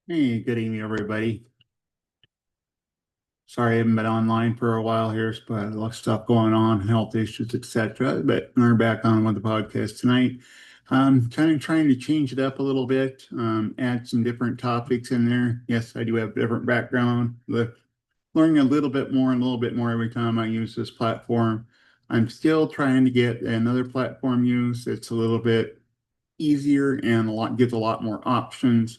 Hey, good evening, everybody. Sorry I haven't been online for a while here, but a lot of stuff going on, health issues, etc. But we're back on with the podcast tonight. Kind of trying to change it up a little bit, add some different topics in there. Yes, I do have a different background, learning a little bit more and a little bit more every time I use this platform. I'm still trying to get another platform used. It's a little bit easier and gives a lot more options.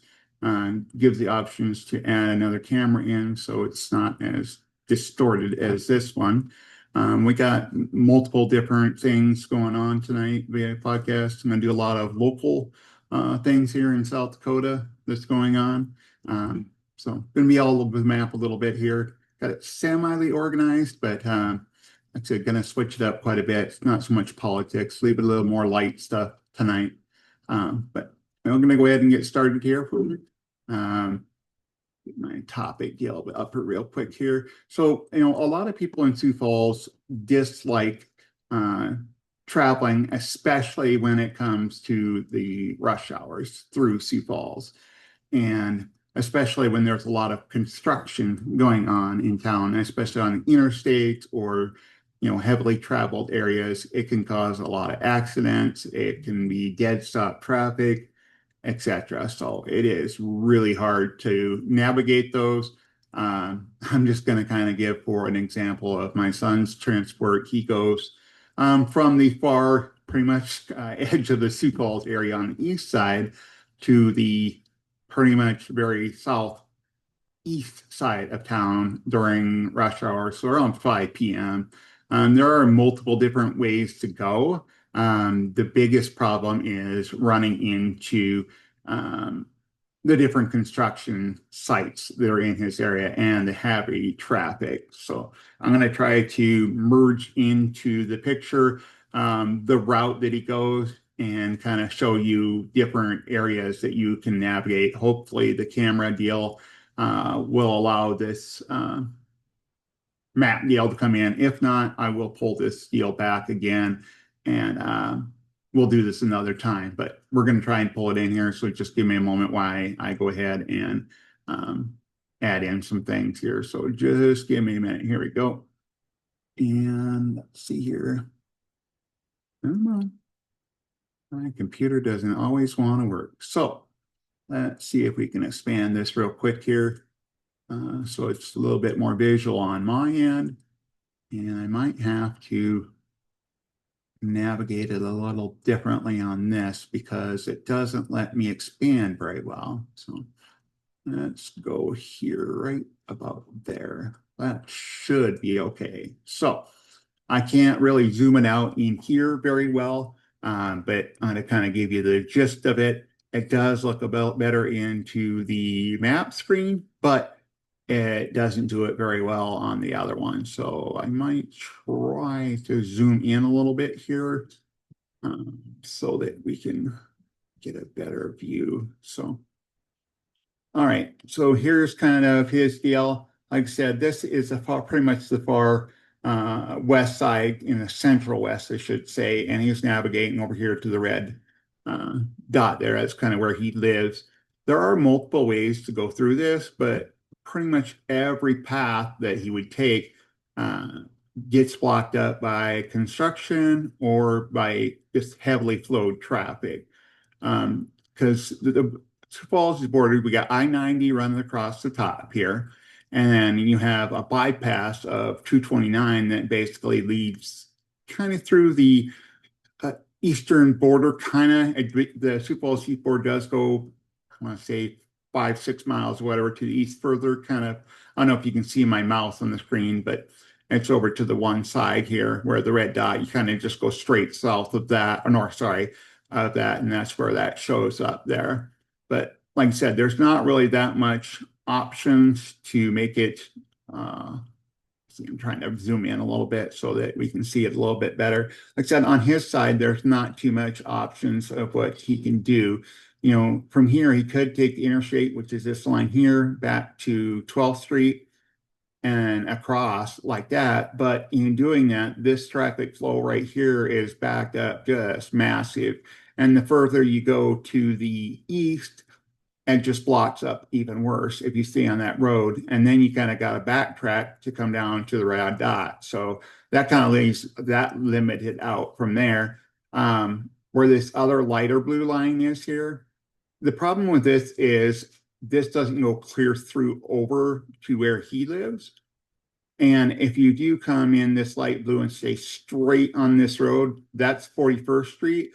Gives the options to add another camera in, so it's not as distorted as this one. We got multiple different things going on tonight via podcast. I'm going to do a lot of local things here in South Dakota that's going on. So going to be all over the map a little bit here. Got it semi organized, but like I said, going to switch it up quite a bit. Not so much politics. Leave it a little more light stuff tonight. But I'm going to go ahead and get started here. Get my topic deal up real quick here. So, a lot of people in Sioux Falls dislike traveling, especially when it comes to the rush hours through Sioux Falls. And especially when there's a lot of construction going on in town, especially on the interstate or heavily traveled areas, it can cause a lot of accidents. It can be dead stop traffic, etc. So it is really hard to navigate those. I'm just going to kind of give for an example of my son's transport. He goes from the far, pretty much edge of the Sioux Falls area on the east side to the pretty much very southeast side of town during rush hour, so around 5 p.m. There are multiple different ways to go. The biggest problem is running into um, the different construction sites that are in his area and the heavy traffic. So I'm going to try to merge into the picture the route that he goes and kind of show you different areas that you can navigate. Hopefully, the camera deal will allow this map deal to come in. If not, I will pull this deal back again and we'll do this another time. But we're going to try and pull it in here. So just give me a moment while I go ahead and add in some things here. So just give me a minute. Here we go. And let's see here. Come on. My computer doesn't always want to work. So let's see if we can expand this real quick here. So it's a little bit more visual on my end. And I might have to navigate it a little differently on this because it doesn't let me expand very well. So let's go here right about there. That should be okay. So I can't really zoom it out in here very well, but I'm going to kind of give you the gist of it. It does look a bit better into the map screen, but it doesn't do it very well on the other one. So I might try to zoom in a little bit here so that we can get a better view. So, all right. So here's kind of his deal. Like I said, this is pretty much the far west side, in the central west, I should say, and he's navigating over here to the red dot there. That's kind of where he lives. There are multiple ways to go through this, but pretty much every path that he would take gets blocked up by construction or by just heavily flowed traffic. Because the Sioux Falls is bordered, we got I-90 running across the top here. And then you have a bypass of 229 that basically leads kind of through the eastern border, kind of. The Sioux Falls seaboard does go, I want to say, 5, 6 miles, whatever, to the east further. Kind of, I don't know if you can see my mouse on the screen, but it's over to the one side here where the red dot, you kind of just go straight south of that, or north, sorry, of that, and that's where that shows up there. But like I said, there's not really that much options to make it. I'm trying to zoom in a little bit so that we can see it a little bit better. Like I said, on his side, there's not too much options of what he can do. From here, he could take the interstate, which is this line here, back to 12th Street and across like that. But in doing that, this traffic flow right here is backed up just massive. And the further you go to the east, and just blocks up even worse if you stay on that road. And then you kind of got to backtrack to come down to the red dot. So that kind of leaves that limited out from there. Where this other lighter blue line is here, the problem with this is this doesn't go clear through over to where he lives. And if you do come in this light blue and stay straight on this road, that's 41st Street.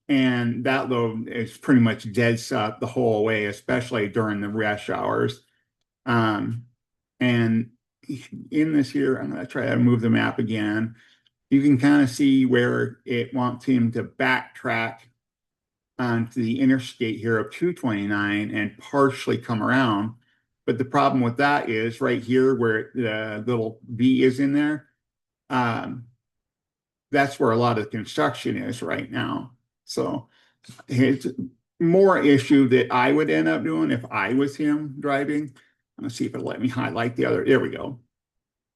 And that road is pretty much dead stop the whole way, especially during the rush hours. Um, and in this here, I'm going to try to move the map again. You can kind of see where it wants him to backtrack onto the interstate here of 229 and partially come around. But the problem with that is right here where the little V is in there, that's where a lot of the construction is right now. So it's more issue that I would end up doing if I was him driving. Let's see if it'll let me highlight the other. There we go.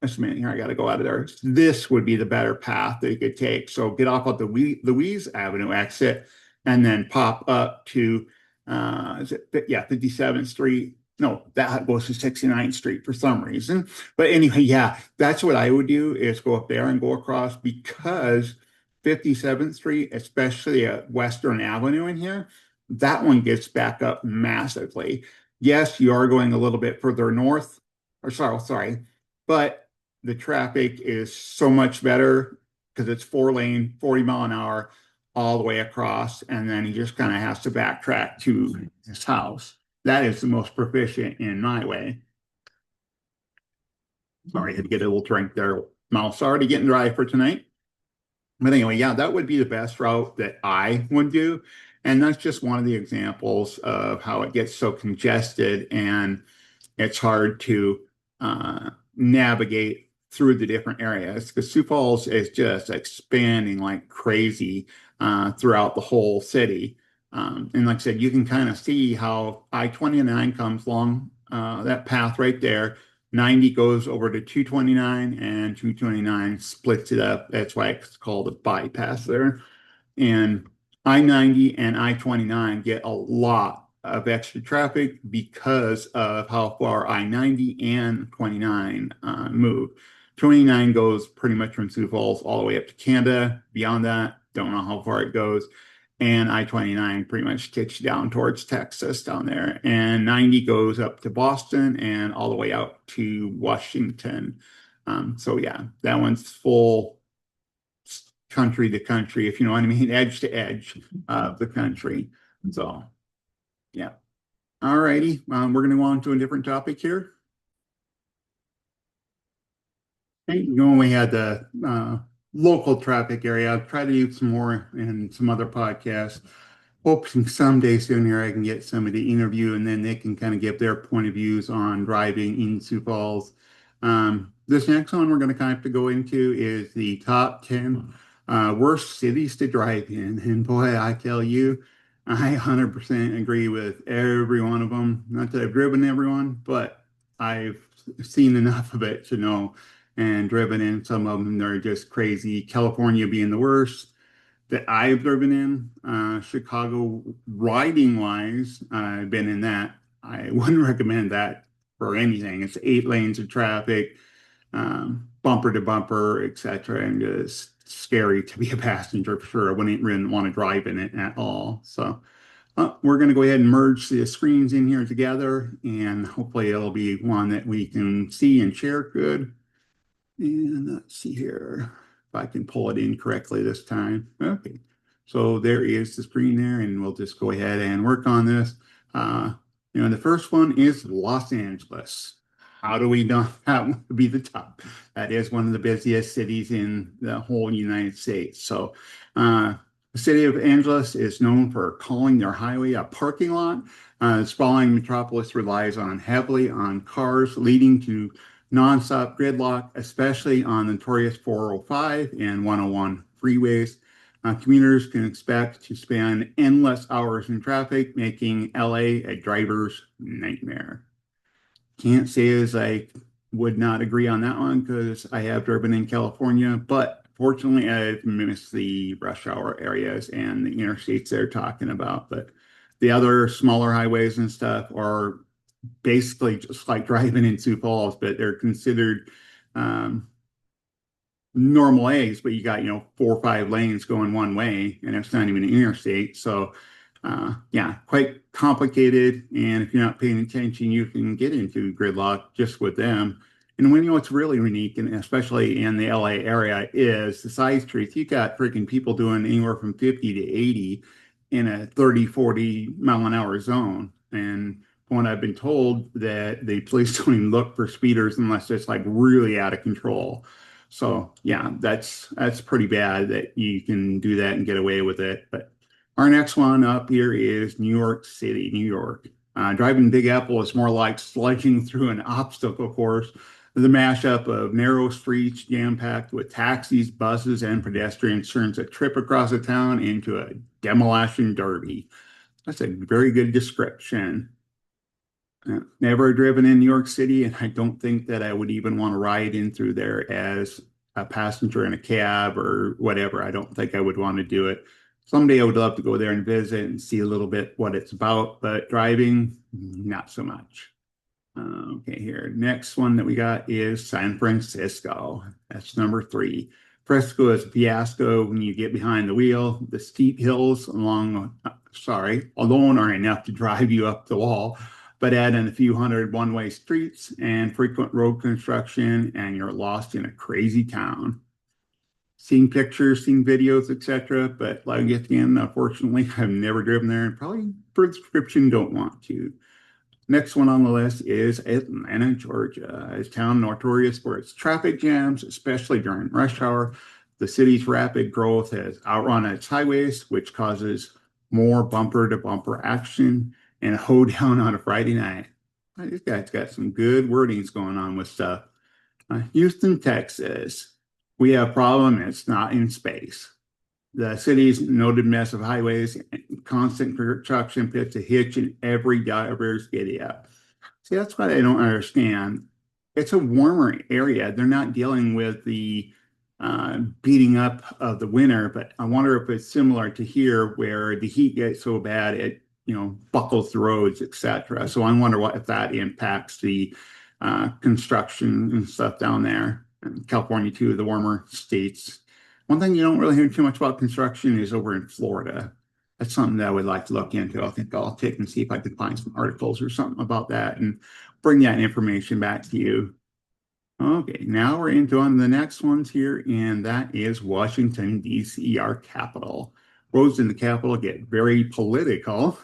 Just a minute here. I got to go out of there. This would be the better path that you could take. So get off of the Louise Avenue exit and then pop up to, is it, yeah, 57th Street. No, that goes to 69th Street for some reason. But anyway, yeah, that's what I would do is go up there and go across because 57th Street, especially at Western Avenue in here, that one gets back up massively. Yes, you are going a little bit further north, or sorry, but the traffic is so much better because it's 4-lane, 40 mile an hour all the way across, and then he just kind of has to backtrack to his house. That is the most proficient in my way. Sorry, I had to get a little drink there. Mouth's already getting dry for tonight. But anyway, yeah, that would be the best route that I would do. And that's just one of the examples of how it gets so congested and it's hard to navigate through the different areas because Sioux Falls is just expanding like crazy throughout the whole city. And like I said, you can kind of see how I-29 comes along that path right there. 90 goes over to 229 and 229 splits it up. That's why it's called a bypass there. And I-90 and I-29 get a lot of extra traffic because of how far I-90 and 29 move. 29 goes pretty much from Sioux Falls all the way up to Canada. Beyond that, don't know how far it goes. And I-29 pretty much kicks you down towards Texas down there. And 90 goes up to Boston and all the way out to Washington. So yeah, that one's full country to country, if you know what I mean, edge to edge of the country. So yeah. All righty. We're going to go on to a different topic here. When we had the local traffic area, I'll try to do some more in some other podcasts. Hoping someday soon here I can get somebody to interview and then they can kind of give their point of views on driving in Sioux Falls. This next one we're going to kind of have to go into is the top 10 worst cities to drive in. And boy, I tell you, I 100% agree with every one of them. Not that I've driven everyone, but I've seen enough of it to know and driven in some of them. They're just crazy. California being the worst that I've driven in. Chicago, riding wise, I've been in that. I wouldn't recommend that for anything. It's 8 lanes of traffic, bumper to bumper, etc., and just scary to be a passenger for sure. I wouldn't really want to drive in it at all. So we're going to go ahead and merge the screens in here together, and hopefully it'll be one that we can see and share good. And let's see here if I can pull it in correctly this time. Okay, so there is the screen there, and we'll just go ahead and work on this. The first one is Los Angeles. How do we not have to be the top? That is one of the busiest cities in the whole United States. So the city of Angeles is known for calling their highway a parking lot. The sprawling metropolis relies heavily on cars, leading to nonstop gridlock, especially on the notorious 405 and 101 freeways. Commuters can expect to spend endless hours in traffic, making LA a driver's nightmare. Can't say as I would not agree on that one because I have driven in California, but fortunately I've missed the rush hour areas and the interstates they're talking about. But The other smaller highways and stuff are basically just like driving in Sioux Falls, but they're considered um, normal A's, but you got, 4 or 5 lanes going one way, and it's not even an interstate. So, yeah, quite complicated. And if you're not paying attention, you can get into gridlock just with them. And when what's really unique, and especially in the LA area, is the side streets. You got freaking people doing anywhere from 50 to 80 in a 30, 40 mile an hour zone. And from what I've been told, that the police don't even look for speeders unless it's like really out of control. So yeah, that's pretty bad that you can do that and get away with it. But our next one up here is New York City, New York. Driving Big Apple is more like sledging through an obstacle course. The mashup of narrow streets jam-packed with taxis, buses, and pedestrians turns a trip across the town into a demolition derby. That's a very good description. Never driven in New York City, and I don't think that I would even want to ride in through there as a passenger in a cab or whatever. I don't think I would want to do it. Someday I would love to go there and visit and see a little bit what it's about, but driving, not so much. Okay, here. Next one that we got is San Francisco. That's number 3. Fresco is a fiasco when you get behind the wheel. The steep hills alone are enough to drive you up the wall, but add in a few hundred one-way streets and frequent road construction, and you're lost in a crazy town. Seen pictures, seen videos, etc. But like again, unfortunately, I've never driven there and probably per description don't want to. Next one on the list is Atlanta, Georgia. A town notorious for its traffic jams, especially during rush hour. The city's rapid growth has outrun its highways, which causes more bumper-to-bumper action and a hoedown on a Friday night. This guy's got some good wordings going on with stuff. Houston, Texas. We have a problem, and it's not in space. The city's noted mess of highways, constant construction puts a hitch in every driver's giddy up. See, that's what I don't understand. It's a warmer area. They're not dealing with the beating up of the winter, but I wonder if it's similar to here where the heat gets so bad it, buckles the roads, etc. So I wonder if that impacts the construction and stuff down there. And California, too, the warmer states. One thing you don't really hear too much about construction is over in Florida. That's something that I would like to look into. I think I'll take and see if I can find some articles or something about that and bring that information back to you. Okay, now we're into on the next ones here, and that is Washington, D.C., our capital. Roads in the capital get very political.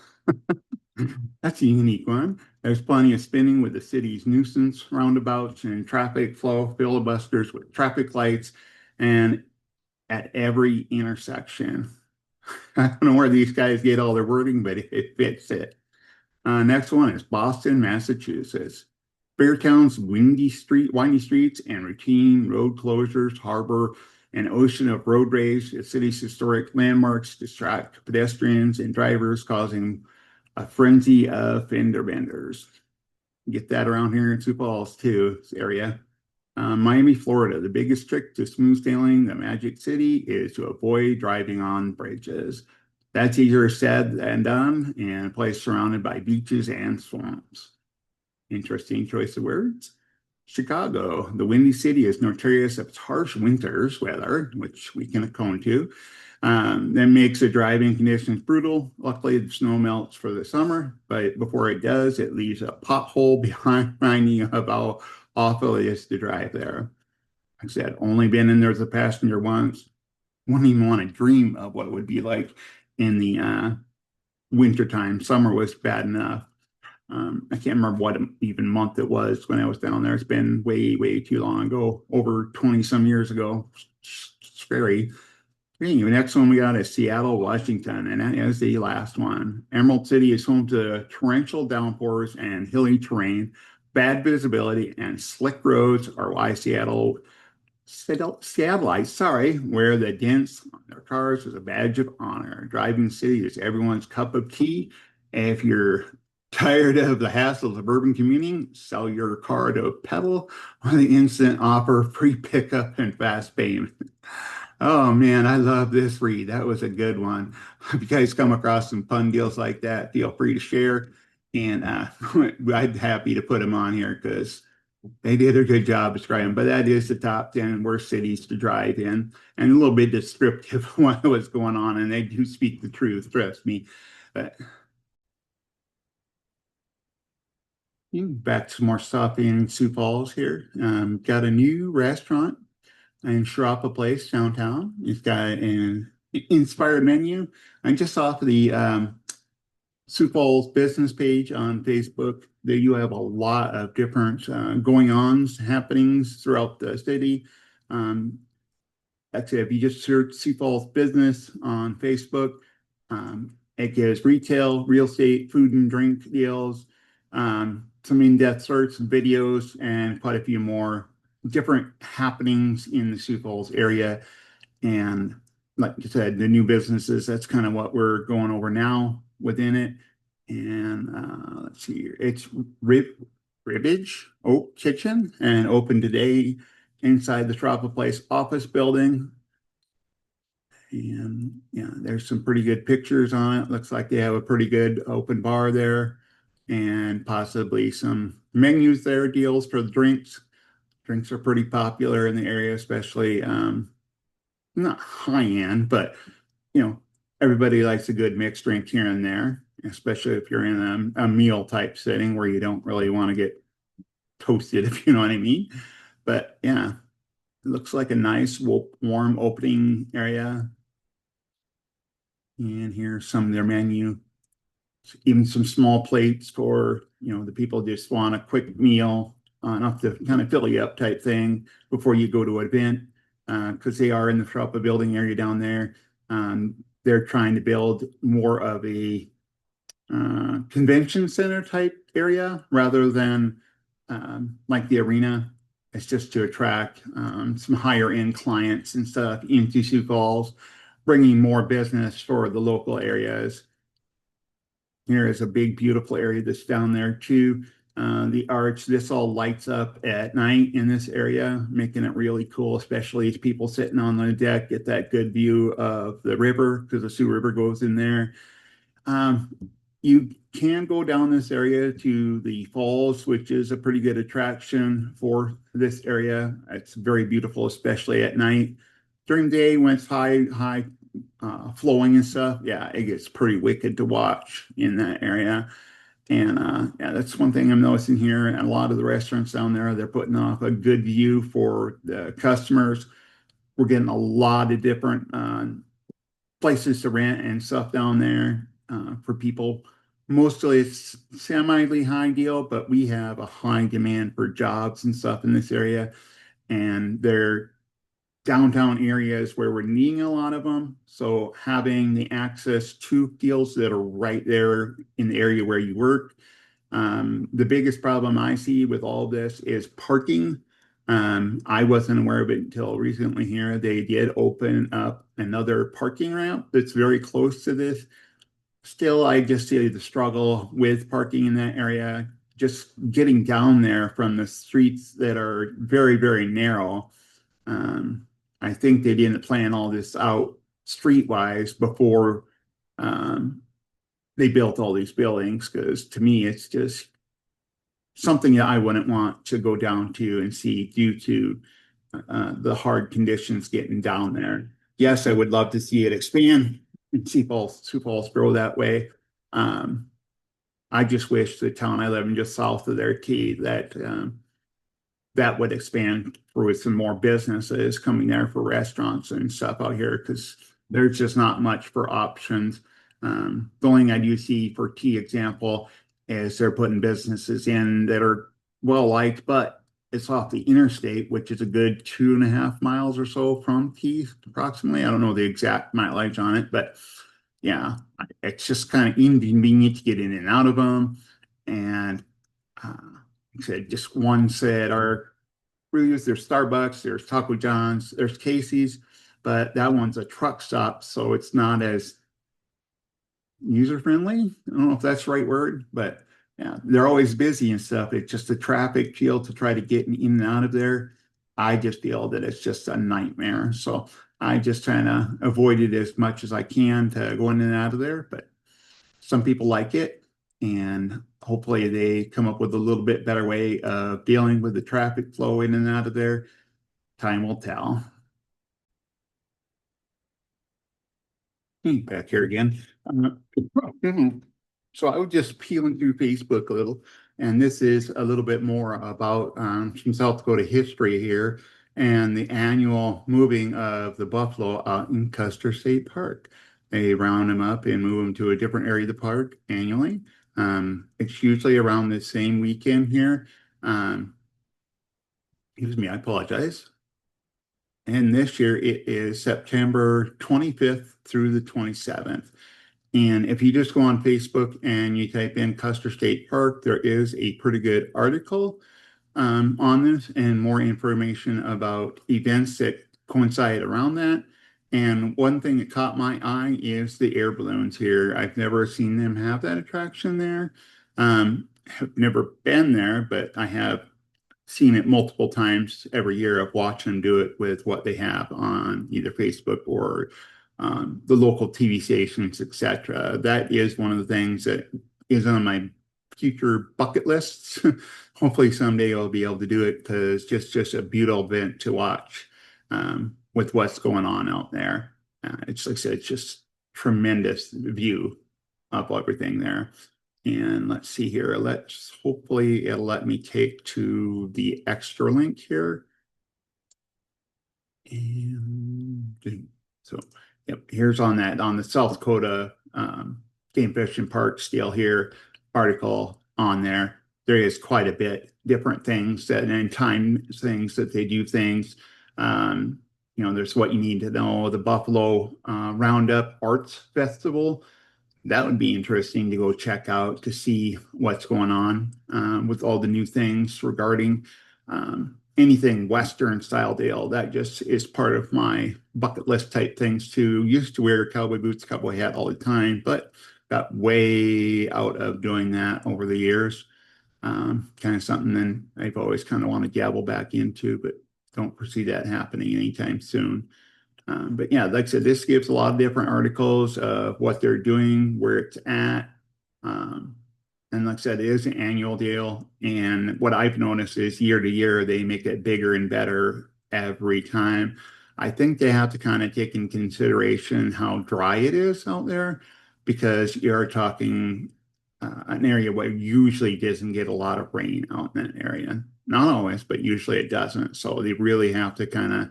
That's a unique one. There's plenty of spinning with the city's nuisance roundabouts and traffic flow filibusters with traffic lights and at every intersection. I don't know where these guys get all their wording, but it fits it. Next one is Boston, Massachusetts. Beartown's windy streets and routine road closures harbor an ocean of road rage. The city's historic landmarks distract pedestrians and drivers, causing a frenzy of fender benders. Get that around here in Sioux Falls, too, this area. Miami, Florida. The biggest trick to smooth sailing the Magic City is to avoid driving on bridges. That's easier said than done in a place surrounded by beaches and swamps. Interesting choice of words. Chicago. The Windy City is notorious for its harsh winters weather, which we can account to. That makes the driving conditions brutal. Luckily, the snow melts for the summer, but before it does, it leaves a pothole behind, reminding you of how awful it is to drive there. Like I said, only been in there as a passenger once. Wouldn't even want to dream of what it would be like in the wintertime. Summer was bad enough. I can't remember what even month it was when I was down there. It's been way, way too long ago, over 20 some years ago. Scary. Anyway, next one we got is Seattle, Washington, and that is the last one. Emerald City is home to torrential downpours and hilly terrain. Bad visibility and slick roads are why Seattleites, wear the dents on their cars as a badge of honor. Driving city is everyone's cup of tea. If you're tired of the hassle of urban commuting, sell your car to a pedal with the instant offer, free pickup, and fast payment. Oh man, I love this read. That was a good one. If you guys come across some fun deals like that, feel free to share. And I'm happy to put them on here because they did a good job describing. But that is the top 10 worst cities to drive in, and a little bit descriptive of what was going on. And they do speak the truth, trust me. But back to more stuff in Sioux Falls here. Got a new restaurant in Sharapa Place downtown. It's got an inspired menu. I just off the Sioux Falls business page on Facebook. There you have a lot of different going-ons, happenings throughout the city. Um, Actually, if you just search Sioux Falls business on Facebook, it gives retail, real estate, food and drink deals, some in-depth search, videos, and quite a few more different happenings in the Sioux Falls area. And like you said, the new businesses, that's kind of what we're going over now within it. And let's see here. It's Ribbage Oak Kitchen and open today inside the Tropical Place office building. And yeah, there's some pretty good pictures on it. Looks like they have a pretty good open bar there and possibly some menus there, deals for the drinks. Drinks are pretty popular in the area, especially not high end, but you know, everybody likes a good mixed drink here and there, especially if you're in a meal type setting where you don't really want to get toasted, if you know what I mean. But yeah, it looks like a nice warm opening area. And here's some of their menu, even some small plates for, the people just want a quick meal, enough to kind of fill you up type thing before you go to an event. Because they are in the Shrapa building area down there. They're trying to build more of a convention center type area rather than like the arena. It's just to attract some higher end clients and stuff into Sioux Falls, bringing more business for the local areas. Here is a big, beautiful area that's down there too. The arch, this all lights up at night in this area, making it really cool, especially as people sitting on the deck get that good view of the river because the Sioux River goes in there. Um, you can go down this area to the falls, which is a pretty good attraction for this area. It's very beautiful, especially at night. During the day, when it's high flowing and stuff, yeah, it gets pretty wicked to watch in that area. And yeah, that's one thing I'm noticing here. And a lot of the restaurants down there, they're putting off a good view for the customers. We're getting a lot of different places to rent and stuff down there for people. Mostly it's semi high deal, but we have a high demand for jobs and stuff in this area. And they're downtown areas where we're needing a lot of them. So having the access to deals that are right there in the area where you work. The biggest problem I see with all this is parking. I wasn't aware of it until recently here. They did open up another parking ramp that's very close to this. Still, I just see the struggle with parking in that area, just getting down there from the streets that are very, very narrow. I think they didn't plan all this out streetwise before they built all these buildings, because to me, it's just something that I wouldn't want to go down to and see due to the hard conditions getting down there. Yes, I would love to see it expand and see Sioux Falls grow that way. I just wish the town I live in just south of there, T, that would expand with some more businesses coming there for restaurants and stuff out here, because there's just not much for options. The only thing I do see for T example is they're putting businesses in that are well liked, but it's off the interstate, which is a good 2.5 miles or so from T approximately. I don't know the exact mileage on it, but yeah, it's just kind of inconvenient to get in and out of them. And said just one said our there's Starbucks, there's Taco John's, there's Casey's, but that one's a truck stop, so it's not as user friendly. I don't know if that's the right word, but yeah, they're always busy and stuff. It's just a traffic field to try to get in and out of there. I just feel that it's just a nightmare. So I just trying to avoid it as much as I can to go in and out of there. But some people like it, and hopefully they come up with a little bit better way of dealing with the traffic flow in and out of there. Time will tell. Back here again. So I was just peeling through Facebook a little, and this is a little bit more about some South Dakota history here and the annual moving of the buffalo out in Custer State Park. They round them up and move them to a different area of the park annually. It's usually around the same weekend here. Um, Excuse me, I apologize. And this year it is September 25th through the 27th. And if you just go on Facebook and you type in Custer State Park, there is a pretty good article on this and more information about events that coincide around that. And one thing that caught my eye is the air balloons here. I've never seen them have that attraction there. Have never been there, but I have seen it multiple times every year of watching them do it with what they have on either Facebook or the local TV stations, etc. That is one of the things that is on my future bucket lists. Hopefully someday I'll be able to do it because just a beautiful event to watch with what's going on out there. It's like I said, it's just tremendous view of everything there. And let's see here. Let's hopefully it'll let me take to the extra link here. And so, yep, here's on the South Dakota Game Fish and Parks deal here article on there. There is quite a bit different things that and time things that they do things. There's what you need to know. The Buffalo Roundup Arts Festival, that would be interesting to go check out to see what's going on with all the new things regarding anything Western style deal. That just is part of my bucket list type things too. Used to wear cowboy boots, cowboy hat all the time, but got way out of doing that over the years. Kind of something then I've always kind of want to dabble back into, but don't foresee that happening anytime soon. But yeah, like I said, this gives a lot of different articles of what they're doing, where it's at. Um, and like I said, it is an annual deal. And what I've noticed is year to year, they make it bigger and better every time. I think they have to kind of take in consideration how dry it is out there because you're talking an area where usually doesn't get a lot of rain out in that area. Not always, but usually it doesn't. So they really have to kind of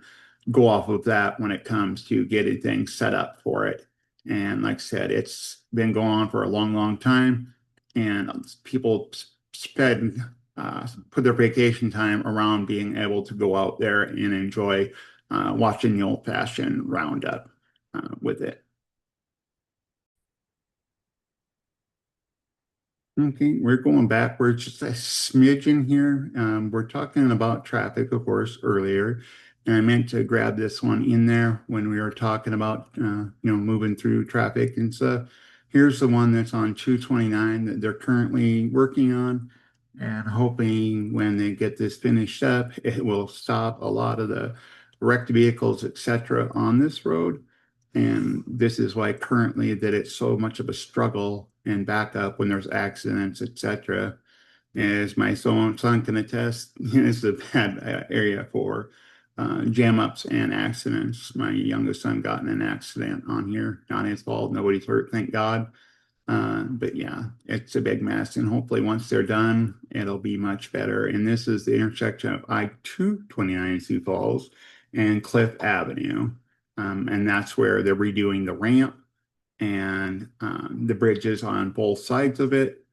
go off of that when it comes to getting things set up for it. And like I said, it's been going on for a long, long time, and people spend put their vacation time around being able to go out there and enjoy watching the old-fashioned roundup with it. Okay, we're going backwards just a smidgen here. We're talking about traffic, of course, earlier, and I meant to grab this one in there when we were talking about, moving through traffic and stuff. Here's the one that's on 229 that they're currently working on, and hoping when they get this finished up, it will stop a lot of the wrecked vehicles, etc., on this road. And this is why currently that it's so much of a struggle and backup when there's accidents, etc. As my son can attest, it's a bad area for jam ups and accidents. My youngest son got in an accident on here, not his fault, nobody's hurt, thank God. But yeah, it's a big mess. And hopefully once they're done, it'll be much better. And this is the intersection of I-229 in Sioux Falls and Cliff Avenue. And that's where they're redoing the ramp and the bridges on both sides of it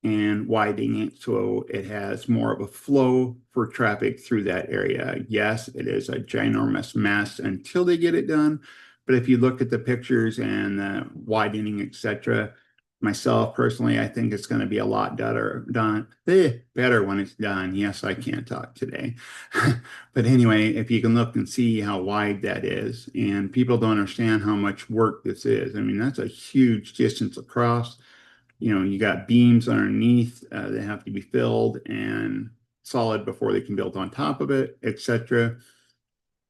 and widening it so it has more of a flow for traffic through that area. Yes, it is a ginormous mess until they get it done. But if you look at the pictures and the widening, etc., myself personally, I think it's going to be a lot better when it's done. Yes, I can't talk today. But anyway, if you can look and see how wide that is, and people don't understand how much work this is. I mean, that's a huge distance across. You got beams underneath that have to be filled and solid before they can build on top of it, etc.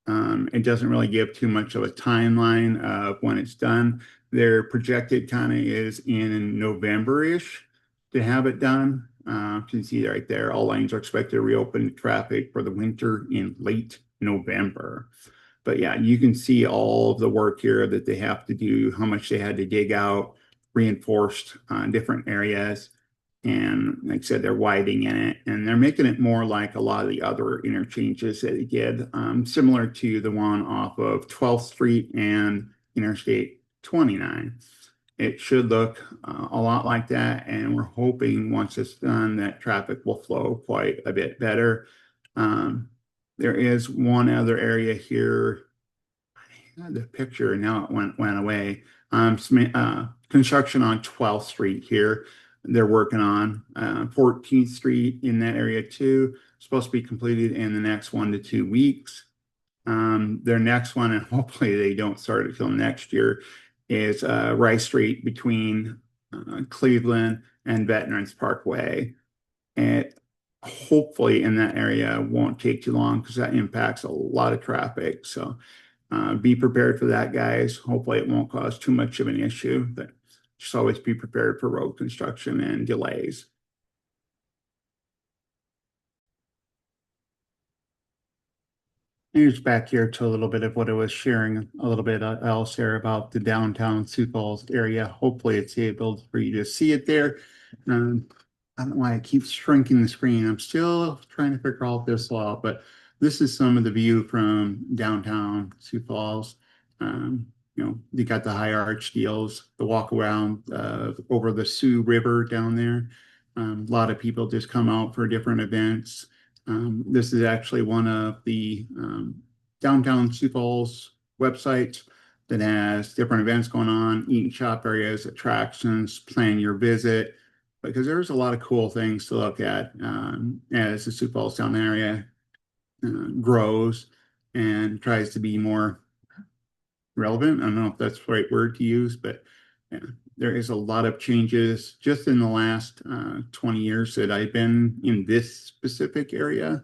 It doesn't really give too much of a timeline of when it's done. Their projected kind of is in November-ish to have it done. You can see right there, all lanes are expected to reopen to traffic for the winter in late November. But yeah, you can see all of the work here that they have to do, how much they had to dig out, reinforced different areas. And like I said, they're widening in it and they're making it more like a lot of the other interchanges that they did, similar to the one off of 12th Street and Interstate 29. It should look a lot like that. And we're hoping once it's done that traffic will flow quite a bit better. Um, there is one other area here. I had the picture, now it went away. Construction on 12th Street here. They're working on 14th Street in that area too. Supposed to be completed in the next 1 to 2 weeks. Their next one, and hopefully they don't start it till next year, is Rice Street between Cleveland and Veterans Parkway. And hopefully in that area won't take too long because that impacts a lot of traffic. So be prepared for that, guys. Hopefully it won't cause too much of an issue, but just always be prepared for road construction and delays. Here's back here to a little bit of what I was sharing a little bit else there about the downtown Sioux Falls area. Hopefully it's able for you to see it there. Um, I don't know why it keeps shrinking the screen. I'm still trying to figure all this out, but this is some of the view from downtown Sioux Falls. You got the high arch deals, the walk around over the Sioux River down there. A lot of people just come out for different events. This is actually one of the downtown Sioux Falls websites that has different events going on, eat and shop areas, attractions, plan your visit, because there's a lot of cool things to look at as the Sioux Falls down area grows and tries to be more relevant. I don't know if that's the right word to use, but yeah, there is a lot of changes just in the last 20 years that I've been in this specific area.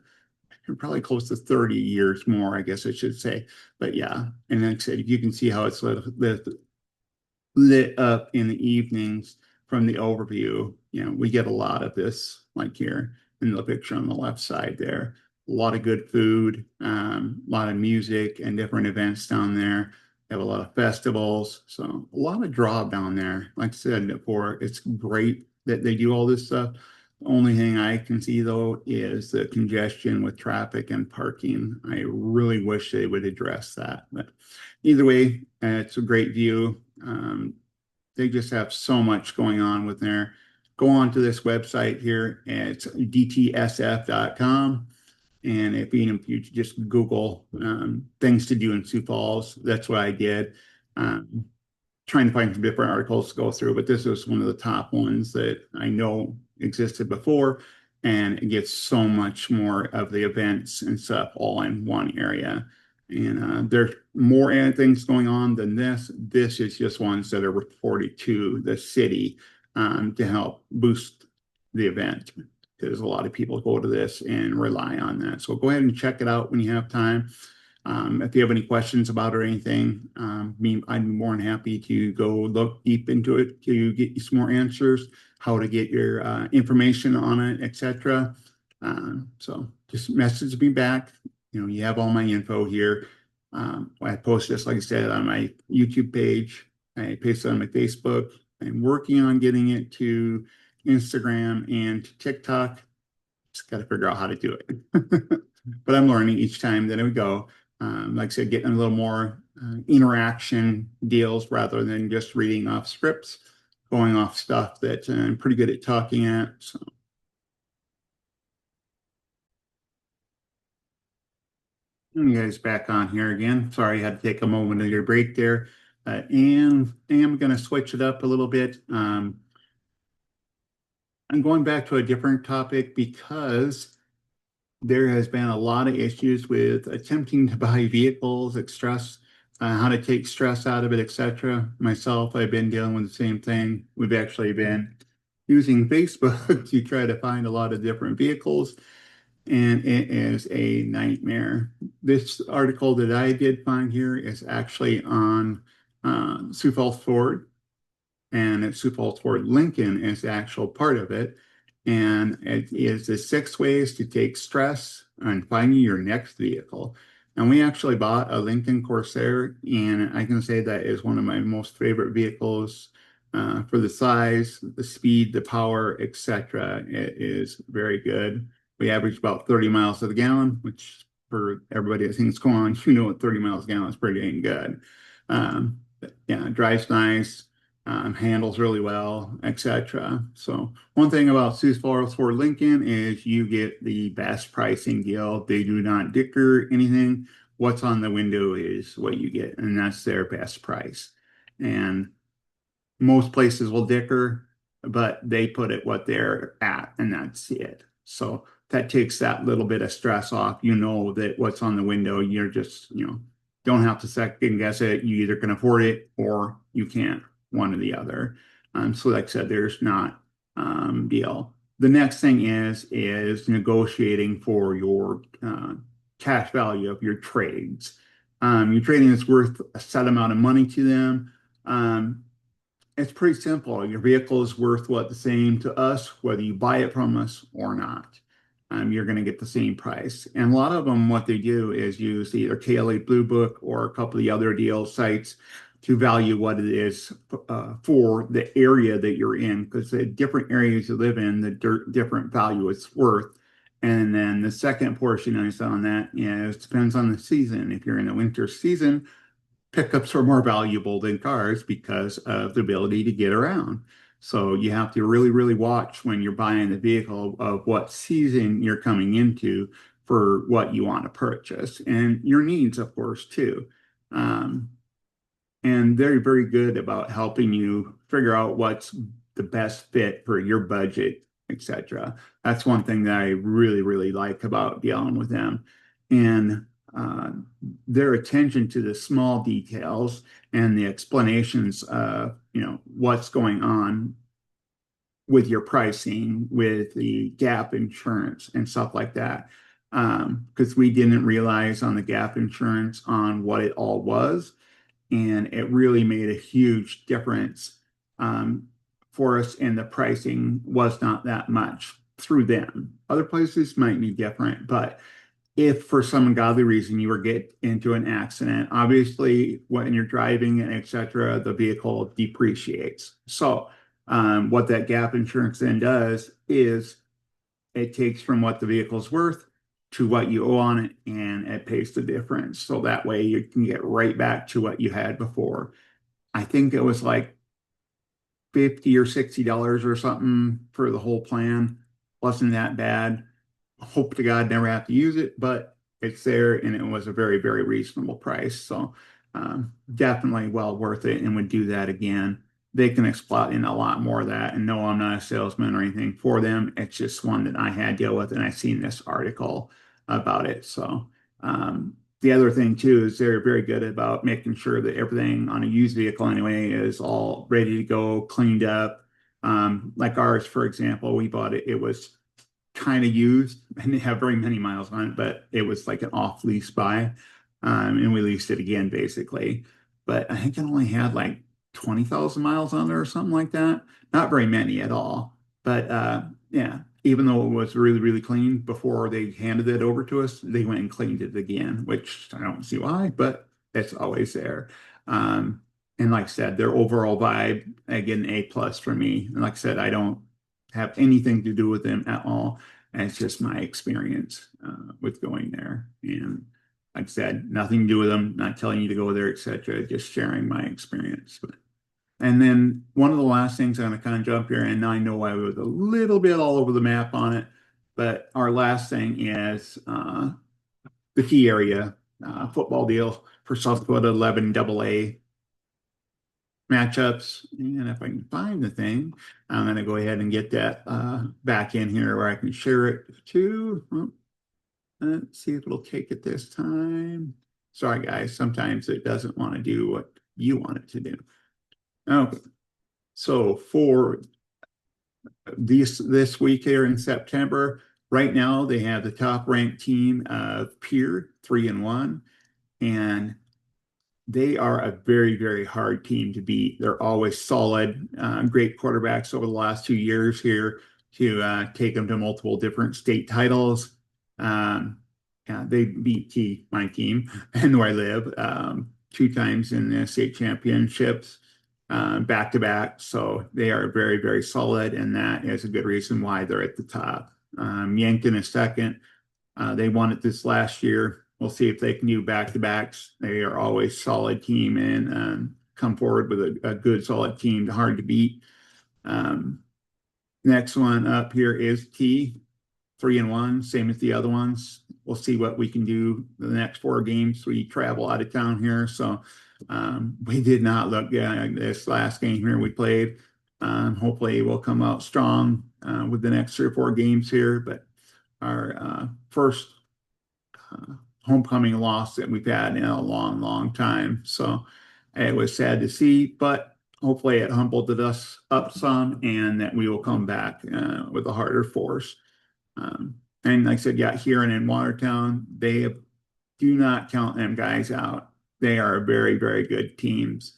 Probably close to 30 years more, I guess I should say. But yeah, and like I said, you can see how it's lit up in the evenings from the overview. We get a lot of this, like here in the picture on the left side there. A lot of good food, a lot of music and different events down there. They have a lot of festivals, so a lot of draw down there. Like I said before, it's great that they do all this stuff. The only thing I can see though is the congestion with traffic and parking. I really wish they would address that. But either way, it's a great view. They just have so much going on with there. Go on to this website here. It's dtsf.com. And if you just Google things to do in Sioux Falls, that's what I did. Trying to find some different articles to go through, but this was one of the top ones that I know existed before. And it gets so much more of the events and stuff all in one area. And there's more things going on than this. This is just ones that are reported to the city to help boost the event. Because a lot of people go to this and rely on that. So go ahead and check it out when you have time. If you have any questions about it or anything, I'd be more than happy to go look deep into it to get you some more answers, how to get your information on it, etc. So just message me back. You have all my info here. I post this, like I said, on my YouTube page. I paste it on my Facebook. I'm working on getting it to Instagram and TikTok. Just got to figure out how to do it. But I'm learning each time that we go. Like I said, getting a little more interaction deals rather than just reading off scripts, going off stuff that I'm pretty good at talking at. So. You guys back on here again. Sorry, I had to take a moment of your break there. And I am going to switch it up a little bit. I'm going back to a different topic because there has been a lot of issues with attempting to buy vehicles, stress, how to take stress out of it, etc. Myself, I've been dealing with the same thing. We've actually been using Facebook to try to find a lot of different vehicles. and it is a nightmare. This article that I did find here is actually on Sioux Falls Ford, and at Sioux Falls Ford Lincoln is the actual part of it. And it is the 6 ways to take stress on finding your next vehicle. And we actually bought a Lincoln Corsair, and I can say that is one of my most favorite vehicles for the size, the speed, the power, etc. It is very good. We average about 30 miles to the gallon, which for everybody that thinks going on, you know what 30 miles a gallon is pretty dang good. Yeah, it drives nice, handles really well, etc. So one thing about Sioux Falls Ford Lincoln is you get the best pricing deal. They do not dicker anything. What's on the window is what you get, and that's their best price. And most places will dicker, but they put it what they're at, and that's it. So that takes that little bit of stress off. You know that what's on the window, you're just, don't have to second guess it. You either can afford it or you can't, one or the other. So like I said, there's not deal. The next thing is negotiating for your cash value of your trades. Your trading is worth a set amount of money to them. It's pretty simple. Your vehicle is worth what the same to us, whether you buy it from us or not. You're going to get the same price. And a lot of them, what they do is use either KLA Blue Book or a couple of the other deal sites to value what it is for the area that you're in, because the different areas you live in, the different value it's worth. And then the second portion I saw on that is depends on the season. If you're in the winter season, pickups are more valuable than cars because of the ability to get around. So you have to really, really watch when you're buying the vehicle of what season you're coming into for what you want to purchase and your needs, of course, too. And they're very good about helping you figure out what's the best fit for your budget, etc. That's one thing that I really, really like about dealing with them. And their attention to the small details and the explanations of, what's going on with your pricing, with the gap insurance and stuff like that. Because we didn't realize on the gap insurance on what it all was. And it really made a huge difference for us, and the pricing was not that much through them. Other places might be different, but if for some ungodly reason you were get into an accident, obviously when you're driving and etc., the vehicle depreciates. So what that gap insurance then does is it takes from what the vehicle's worth to what you owe on it, and it pays the difference. So that way you can get right back to what you had before. I think it was like $50 or $60 or something for the whole plan. Wasn't that bad. Hope to God never have to use it, but it's there, and it was a very, very reasonable price. So definitely well worth it, and would do that again. They can exploit in a lot more of that. And no, I'm not a salesman or anything for them. It's just one that I had to deal with, and I've seen this article about it. So the other thing too is they're very good about making sure that everything on a used vehicle anyway is all ready to go, cleaned up. Like ours, for example, we bought it. It was kind of used and didn't have very many miles on it, but it was like an off lease buy. And we leased it again, basically. But I think it only had like 20,000 miles on there or something like that. Not very many at all. But yeah, even though it was really, really clean before they handed it over to us, they went and cleaned it again, which I don't see why, but it's always there. And like I said, their overall vibe, again, A plus for me. And like I said, I don't have anything to do with them at all. And it's just my experience with going there. And like I said, nothing to do with them, not telling you to go there, etc. Just sharing my experience. And then one of the last things I'm going to kind of jump here, and I know I was a little bit all over the map on it, but our last thing is the key area football deal for South Dakota 11 AA matchups. And if I can find the thing, I'm going to go ahead and get that back in here where I can share it too. Let's see if it'll take it this time. Sorry, guys. Sometimes it doesn't want to do what you want it to do. Okay. So for this week here in September, Right now, they have the top ranked team of Pier, 3-1, and they are a very, very hard team to beat. They're always solid, great quarterbacks over the last 2 years here to take them to multiple different state titles. Um, yeah, they beat my team and where I live 2 times in the state championships, back to back. So they are very, very solid, and that is a good reason why they're at the top. Yankton is second. They won it this last year. We'll see if they can do back-to-backs. They are always solid team and come forward with a good, solid team, hard to beat. Next one up here is T, 3-1, same as the other ones. We'll see what we can do the next 4 games. We travel out of town here, so we did not look good this last game here we played. Hopefully, we'll come out strong with the next 3 or 4 games here, but our first homecoming loss that we've had in a long, long time. So it was sad to see, but hopefully it humbled us up some and that we will come back with a harder force. And like I said, yeah, here and in Watertown, they do not count them guys out. They are very, very good teams.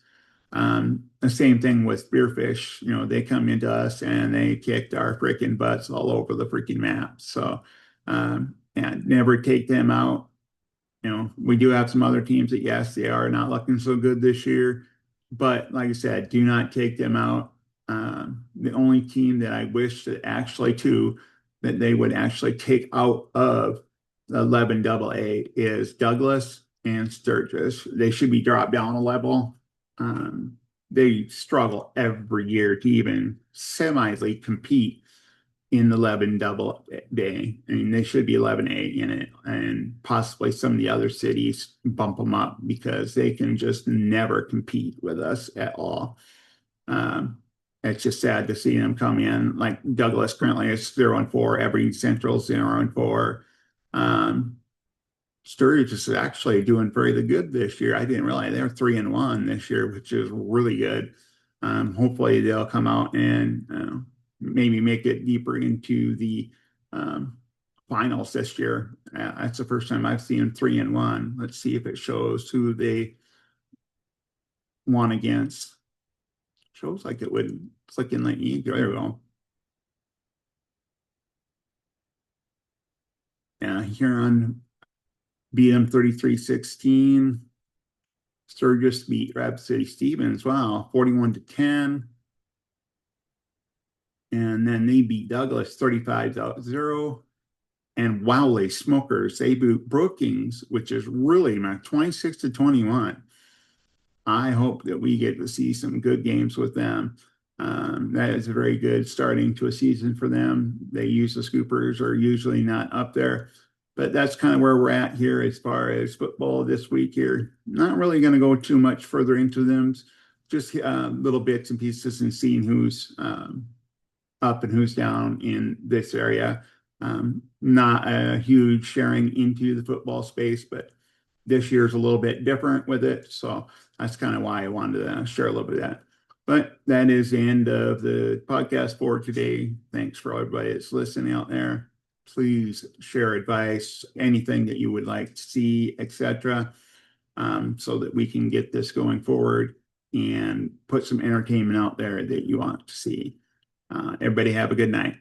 The same thing with Spearfish. They come into us and they kicked our freaking butts all over the freaking map. So, and never take them out. We do have some other teams that, yes, they are not looking so good this year, but like I said, do not take them out. The only team that I wish that actually too that they would actually take out of the 11 AA is Douglas and Sturgis. They should be dropped down a level. They struggle every year to even semi compete in the 11 AA. I mean, they should be 11A in it, and possibly some of the other cities bump them up because they can just never compete with us at all. It's just sad to see them come in. Like Douglas currently is 0-4, Every Central's 0-4. Sturgis is actually doing very good this year. I didn't realize they're 3-1 this year, which is really good. Hopefully they'll come out and maybe make it deeper into the finals this year. That's the first time I've seen them 3-1. Let's see if it shows who they won against. Shows like it would click in the E. There we go. Yeah, Huron beat them 33-16. Sturgis beat Rapid City Stevens. Wow, 41-10. And then they beat Douglas 35-0. And Wowley Smokers, they beat Brookings, which is really 26-21. I hope that we get to see some good games with them. That is a very good starting to a season for them. They use the Scoopers are usually not up there, but that's kind of where we're at here as far as football this week here. Not really going to go too much further into them, just little bits and pieces and seeing who's up and who's down in this area. Not a huge sharing into the football space, but this year's a little bit different with it. So that's kind of why I wanted to share a little bit of that. But that is the end of the podcast for today. Thanks for everybody that's listening out there. Please share advice, anything that you would like to see, etc., so that we can get this going forward and put some entertainment out there that you want to see. Everybody have a good night.